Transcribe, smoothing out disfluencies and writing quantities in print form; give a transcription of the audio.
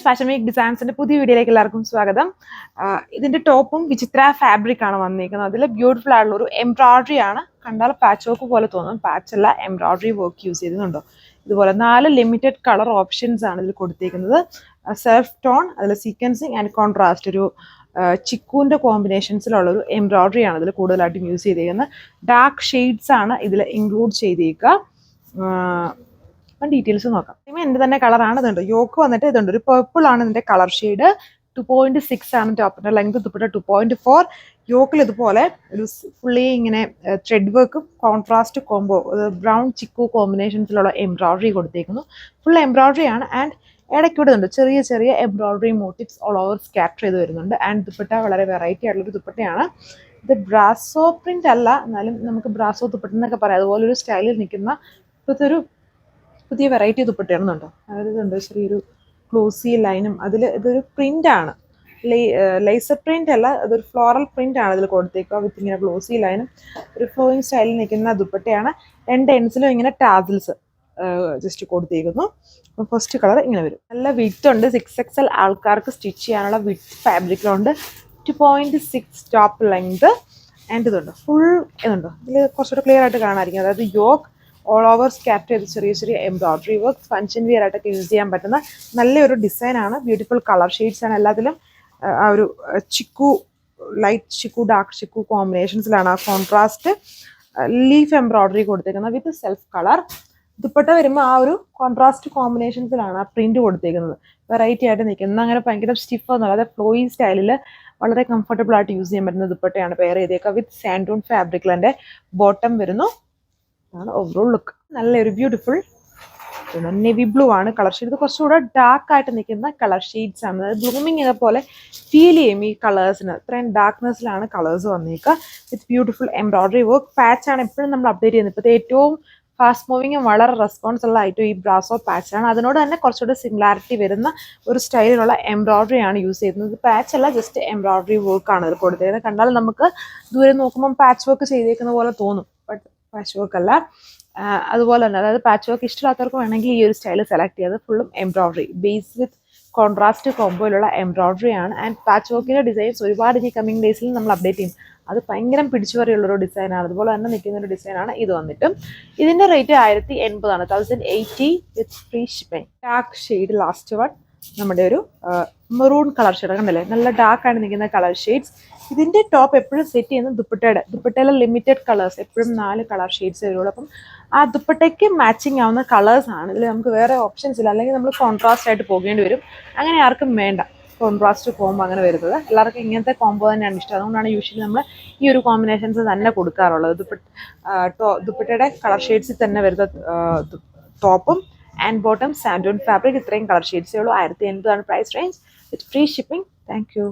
Friends, fashion week ഡിസൈൻസിന്റെ പുതിയ വീഡിയോയിലേക്ക് എല്ലാവർക്കും സ്വാഗതം. ഇതിന്റെ ടോപ്പും വിചിത്ര ഫാബ്രിക് ആണ് വന്നിരിക്കുന്നത്. അതിൽ ബ്യൂട്ടിഫുൾ ആയിട്ടുള്ള ഒരു എംബ്രോയിഡറി ആണ്. കണ്ടാൽ പാച്ച് വർക്ക് പോലെ തോന്നും, പാച്ച് അല്ല, എംബ്രോയിഡറി വർക്ക് യൂസ് ചെയ്തിട്ടുണ്ടോ. ഇതുപോലെ 4 ലിമിറ്റഡ് കളർ ഓപ്ഷൻസ് ആണ് ഇതിൽ കൊടുത്തിരിക്കുന്നത്. സെൽഫ് ടോൺ, അതിൽ സീക്വൻസിങ് ആൻഡ് കോൺട്രാസ്റ്റ്, ഒരു ചിക്കുവിന്റെ കോമ്പിനേഷൻസിലുള്ള ഒരു എംബ്രോയിഡറി ആണ് ഇതിൽ കൂടുതലായിട്ടും യൂസ് ചെയ്തിരിക്കുന്നത്. ഡാർക്ക് ഷെയ്ഡ്സ് ആണ് ഇതിൽ ഇൻക്ലൂഡ് ചെയ്തിരിക്കുക. ഡീറ്റെയിൽസ് നോക്കാം. എൻ്റെ തന്നെ കളറാണ്. ഇതുണ്ട് യോക്ക് വന്നിട്ട്, ഇതുണ്ട് ഒരു പർപ്പിൾ ആണ് ഇതിന്റെ കളർ ഷെയ്ഡ്. 2.6 ആണ് ടോപ്പിന്റെ ലെങ്ത്. ദുപ്പട്ട 2.4. യോക്കിൽ ഇതുപോലെ ഒരു ഫുള്ളി ഇങ്ങനെ ത്രെഡ് വർക്കും കോൺട്രാസ്റ്റ് കോംബോ, ബ്രൗൺ ചിക്കു കോമ്പിനേഷൻസിലുള്ള എംബ്രോയിഡറി കൊടുത്തേക്കുന്നു. ഫുൾ എംബ്രോയിഡറി ആണ്. ആൻഡ് ഇടയ്ക്കൂടെ ഉണ്ട് ചെറിയ ചെറിയ embroidery motifs all over scatter ചെയ്ത് വരുന്നുണ്ട്. ആൻഡ് ദുപ്പട്ട വളരെ വെറൈറ്റി ആയിട്ടുള്ളൊരു ദുപ്പട്ടയാണ്. ഇത് ബ്രാസോ പ്രിന്റ് അല്ല, എന്നാലും നമുക്ക് ബ്രാസോ ദുപ്പട്ട എന്നൊക്കെ പറയാം. അതുപോലെ ഒരു സ്റ്റൈലിൽ നിൽക്കുന്ന ഇപ്പോഴത്തെ ഒരു പുതിയ വെറൈറ്റി ദുപ്പട്ടയാണെന്നുണ്ടോ. അതായത് ഇതുണ്ട് ചെറിയൊരു ക്ലോസി ലൈനും. അതിൽ ഇതൊരു പ്രിന്റ് ആണ്, ലേസർ പ്രിന്റ് അല്ല, അതൊരു ഫ്ലോറൽ പ്രിന്റ് ആണ് ഇതിൽ കൊടുത്തേക്കുക. വിത്ത് ഇങ്ങനെ ക്ലോസി ലൈനും ഒരു ഫ്ലോയിങ് സ്റ്റൈലിൽ നിൽക്കുന്ന ദുപ്പട്ടയാണ്. 2 എൻഡ്സിലും ഇങ്ങനെ ടാസിൽസ് ജസ്റ്റ് കൊടുത്തേക്കുന്നു. അപ്പോൾ ഫസ്റ്റ് കളർ ഇങ്ങനെ വരും. നല്ല വിത്ത് ഉണ്ട്. 6XL ആൾക്കാർക്ക് സ്റ്റിച്ച് ചെയ്യാനുള്ള വിത്ത് ഫാബ്രിക്കിലുണ്ട്. 2.6 ടോപ്പ് ലെങ്ത്. ആൻഡ് ഇതുണ്ട് ഫുൾ ഇതുണ്ടോ. ഇതിൽ കുറച്ചുകൂടെ ക്ലിയർ ആയിട്ട് കാണാമായിരിക്കും. അതായത് യോക്ക് ഓൾ ഓവർ സ്കാറ്റർ ചെയ്ത് ചെറിയ ചെറിയ എംബ്രോയിഡറി വർക്ക്, ഫങ്ഷൻ വിയർ ആയിട്ടൊക്കെ യൂസ് ചെയ്യാൻ പറ്റുന്ന നല്ലൊരു ഡിസൈനാണ്. ബ്യൂട്ടിഫുൾ കളർ ഷെയ്ഡ്സ് ആണ് എല്ലാത്തിലും. ആ ഒരു ചിക്കു, ലൈറ്റ് ചിക്കു, ഡാർക്ക് ചിക്കു കോമ്പിനേഷൻസിലാണ് ആ കോൺട്രാസ്റ്റ് ലീഫ് എംബ്രോയിഡറി കൊടുത്തേക്കുന്നത് വിത്ത് സെൽഫ് കളർ. ദുപ്പട്ട വരുമ്പോൾ ആ ഒരു കോൺട്രാസ്റ്റ് കോമ്പിനേഷൻസിലാണ് ആ പ്രിന്റ് കൊടുത്തേക്കുന്നത്. വെറൈറ്റി ആയിട്ട് നിൽക്കുന്നത്. അങ്ങനെ ഭയങ്കര സ്റ്റിഫ് ഒന്നുമല്ല, അതായത് ഫ്ലോയി സ്റ്റൈലിൽ വളരെ കംഫർട്ടബിൾ ആയിട്ട് യൂസ് ചെയ്യാൻ പറ്റുന്ന ദുപ്പട്ടയാണ് പെയർ ചെയ്തേക്കുക. വിത്ത് സാൻഡൂൺ ഫാബ്രിക്കിൽ എൻ്റെ ബോട്ടം വരുന്നു. ആണ് ഓവറോൾ ലുക്ക്. നല്ലൊരു ബ്യൂട്ടിഫുൾ നേവി ബ്ലൂ ആണ് കളർ ഷെയ്ഡ്. ഇത് കുറച്ചുകൂടെ ഡാർക്ക് ആയിട്ട് നിൽക്കുന്ന കളർ ഷെയ്ഡ്സ് ആണ്. അതായത് ബ്ലൂമിങ് പോലെ ഫീൽ ചെയ്യും ഈ കളേഴ്സിന്. ഇത്രയും ഡാർക്ക്നെസ്സിലാണ് കളേഴ്സ് വന്നിരിക്കുക. വിത്ത് ബ്യൂട്ടിഫുൾ എംബ്രോയിഡറി വർക്ക്. പാച്ച് ആണ് എപ്പോഴും നമ്മൾ അപ്ഡേറ്റ് ചെയ്യുന്നത്. ഇപ്പോഴത്തെ ഏറ്റവും ഫാസ്റ്റ് മൂവിങ്ങും വളരെ റെസ്പോൺസ് ഉള്ള ഐറ്റം ഈ ബ്രാസോ പാച്ച് ആണ്. അതിനോട് തന്നെ കുറച്ചുകൂടെ സിമിലാരിറ്റി വരുന്ന ഒരു സ്റ്റൈലിലുള്ള എംബ്രോയിഡറി ആണ് യൂസ് ചെയ്യുന്നത്. പാച്ച് അല്ല, ജസ്റ്റ് എംബ്രോയിഡറി വർക്ക് ആണ് ഇത് കൊടുത്തിരിക്കുന്നത്. കണ്ടാൽ നമുക്ക് ദൂരെ നോക്കുമ്പോൾ പാച്ച് വർക്ക് ചെയ്തേക്കുന്ന പോലെ തോന്നും, ബട്ട് പാച്ച് വർക്ക് അല്ല. അതുപോലെ തന്നെ, അതായത് പാച്ച് വർക്ക് ഇഷ്ടമില്ലാത്തവർക്ക് വേണമെങ്കിൽ ഈ ഒരു സ്റ്റൈൽ സെലക്ട് ചെയ്ത് ഫുള്ളും എംബ്രോയിഡറി ബേസ് വിത്ത് കോൺട്രാസ്റ്റ് കോംബോയിലുള്ള എംബ്രോയിഡറി ആണ്. ആൻഡ് പാച്ച് വർക്കിൻ്റെ ഡിസൈൻസ് ഒരുപാട് ഈ കമ്മിങ് ഡേയ്സിൽ നമ്മൾ അപ്ഡേറ്റ് ചെയ്യും. അത് ഭയങ്കര പിടിച്ചു പറയുള്ളൊരു ഡിസൈനാണ്. അതുപോലെ തന്നെ നിൽക്കുന്ന ഒരു ഡിസൈനാണ് ഇത് വന്നിട്ട്. ഇതിൻ്റെ റേറ്റ് 1080 ആണ്. 1080 വിത്ത് free shipping. Dark shade last one നമ്മുടെ ഒരു മെറൂൺ കളർ ഷെയ്ഡ് കണ്ടല്ലേ, നല്ല ഡാർക്ക് ആയിട്ട് നിൽക്കുന്ന കളർ ഷെയ്ഡ്സ്. ഇതിന്റെ ടോപ്പ് എപ്പോഴും സെറ്റ് ചെയ്യുന്നത് ദുപ്പട്ടയിലെ ലിമിറ്റഡ് കളേഴ്സ്, എപ്പോഴും 4 കളർ ഷെയ്ഡ്സ് വരുള്ളൂ. അപ്പം ആ ദുപ്പട്ടയ്ക്ക് മാച്ചിങ് ആവുന്ന കളേഴ്സ് ആണ് ഇതിൽ. നമുക്ക് വേറെ ഓപ്ഷൻസ് ഇല്ല, അല്ലെങ്കിൽ നമ്മൾ കോൺട്രാസ്റ്റ് ആയിട്ട് പോകേണ്ടി വരും. അങ്ങനെ ആർക്കും വേണ്ട കോൺട്രാസ്റ്റ് കോംബോ അങ്ങനെ വരുന്നത്. എല്ലാവർക്കും ഇങ്ങനത്തെ കോംബോ തന്നെയാണ് ഇഷ്ടം. അതുകൊണ്ടാണ് യൂഷ്വലി നമ്മൾ ഈ ഒരു കോമ്പിനേഷൻസ് തന്നെ കൊടുക്കാറുള്ളത്. ദുപ്പട്ടയുടെ കളർ ഷെയ്ഡ്സിൽ തന്നെ വരുന്ന ടോപ്പും ആൻഡ് ബോട്ടം സാൻഡൂൺ ഫാബ്രിക്. ഇത്രയും കളർ ഷെയ്ഡ്സേ ഉള്ളൂ. 1080 ആണ് price range with free shipping. Thank U.